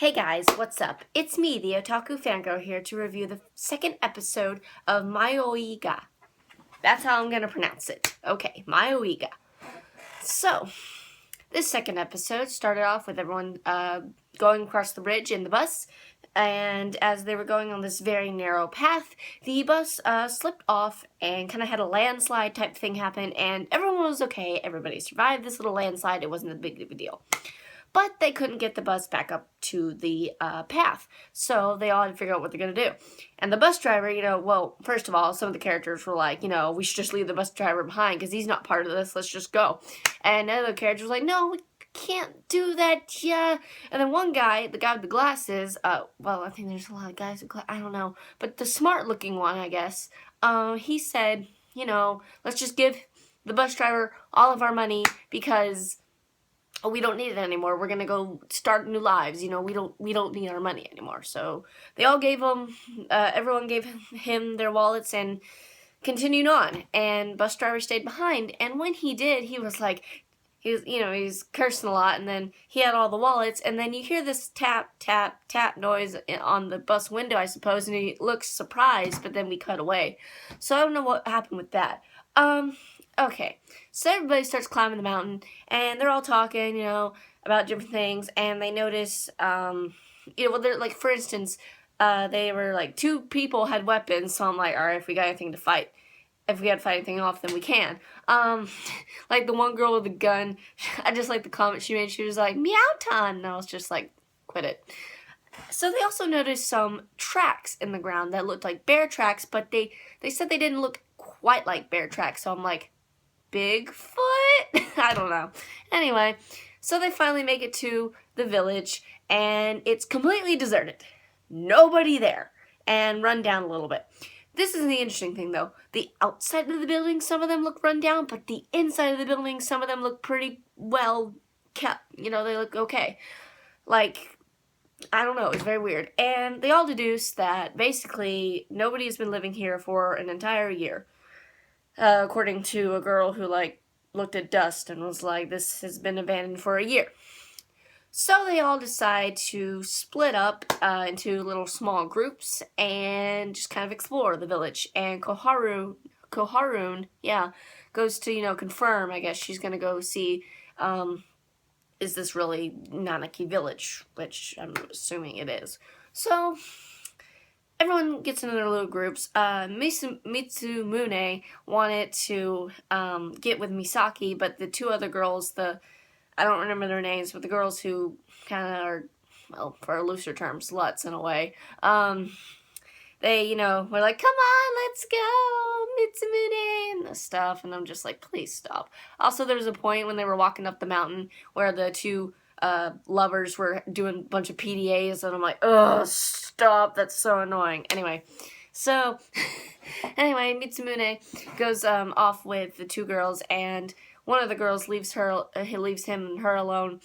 Hey guys, what's up? It's me, the Otaku Fangirl, here to review the second episode of Mayoiga. That's how I'm gonna pronounce it. Okay, Mayoiga. So, this second episode started off with everyone going across the bridge in the bus, and as they were going on this very narrow path, the bus slipped off and kind of had a landslide type thing happen, and everyone was okay. Everybody survived this little landslide. It wasn't a big of a deal. But they couldn't get the bus back up to the path. So they all had to figure out what they're going to do. And the bus driver, well, first of all, some of the characters were like, we should just leave the bus driver behind because he's not part of this. Let's just go. And another character was like, no, we can't do that, yeah. And then one guy, the guy with the glasses, well, I think there's a lot of guys with glasses, I don't know. But the smart looking one, I guess, he said, let's just give the bus driver all of our money because we don't need it anymore. We're gonna go start new lives. We don't need our money anymore. So they all gave him, everyone gave him their wallets and continued on. And bus driver stayed behind. And when he did, he was like, he was cursing a lot. And then he had all the wallets. And then you hear this tap, tap, tap noise on the bus window, I suppose. And he looks surprised, but then we cut away. So I don't know what happened with that. Okay, so everybody starts climbing the mountain, and they're all talking, about different things, and they notice, they're like, for instance, they were like, two people had weapons, so I'm like, alright, if we got anything to fight, if we got to fight anything off, then we can. Like the one girl with the gun, I just like the comment she made, she was like, Meowtain, and I was just like, quit it. So they also noticed some tracks in the ground that looked like bear tracks, but they said they didn't look quite like bear tracks, so I'm like, Bigfoot? I don't know. Anyway, so they finally make it to the village, and it's completely deserted. Nobody there. And run down a little bit. This is the interesting thing, though. The outside of the building, some of them look run down, but the inside of the building, some of them look pretty well kept. They look okay. Like, I don't know, it's very weird. And they all deduce that basically nobody's been living here for an entire year. According to a girl who, looked at dust and was like, this has been abandoned for a year. So they all decide to split up into little small groups and just kind of explore the village. And Koharun, goes to, confirm, I guess she's going to go see, is this really Nanaki Village, which I'm assuming it is. So everyone gets into their little groups. Mitsumune wanted to get with Masaki, but the two other girls, I don't remember their names, but the girls who kind of are, well, for a looser term, sluts in a way, they, were like, come on, let's go, Mitsumune, and stuff, and I'm just like, please stop. Also, there was a point when they were walking up the mountain where the two lovers were doing a bunch of PDAs, and I'm like, ugh, stop, that's so annoying. Anyway, Mitsumune goes off with the two girls, and one of the girls leaves him and her alone,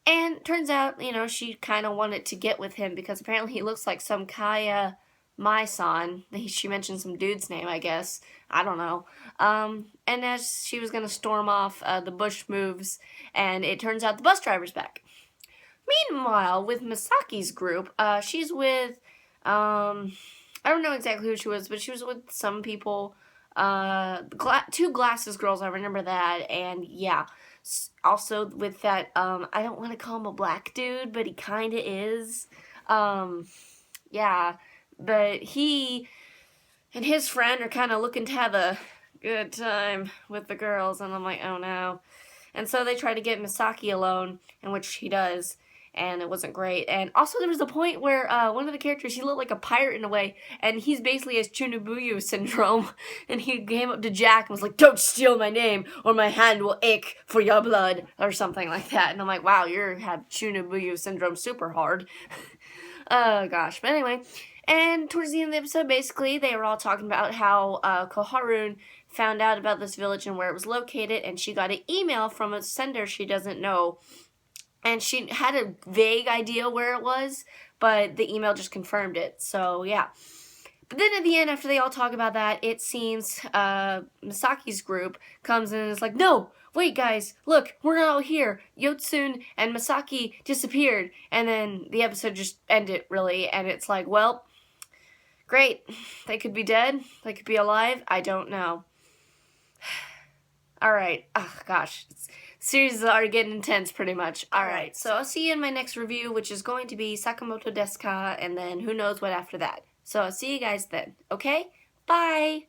and turns out, she kind of wanted to get with him, because apparently he looks like some Kaya Mai-san. She mentioned some dude's name, I guess. I don't know. And as she was going to storm off, the bush moves, and it turns out the bus driver's back. Meanwhile, with Masaki's group, she's with, I don't know exactly who she was, but she was with some people, two glasses girls, I remember that, and yeah. Also with that, I don't want to call him a black dude, but he kind of is. Yeah. But he and his friend are kind of looking to have a good time with the girls, and I'm like, oh no. And so they try to get Masaki alone, in which he does, and it wasn't great. And also there was a point where one of the characters, he looked like a pirate in a way, and he's basically has Chunobuyu syndrome, and he came up to Jack and was like, don't steal my name, or my hand will ache for your blood, or something like that. And I'm like, wow, you have Chunobuyu syndrome super hard. Oh gosh, but anyway. And towards the end of the episode, basically, they were all talking about how Koharun found out about this village and where it was located, and she got an email from a sender she doesn't know. And she had a vague idea where it was, but the email just confirmed it. So, yeah. But then at the end, after they all talk about that, it seems Masaki's group comes in and is like, no, wait guys, look, we're not all here. Yotsun and Masaki disappeared. And then the episode just ended, really, and it's like, well, great. They could be dead. They could be alive. I don't know. Alright. Oh, gosh. Series is already getting intense, pretty much. Alright, so I'll see you in my next review, which is going to be Sakamoto Desu Ka, and then who knows what after that. So I'll see you guys then, okay? Bye!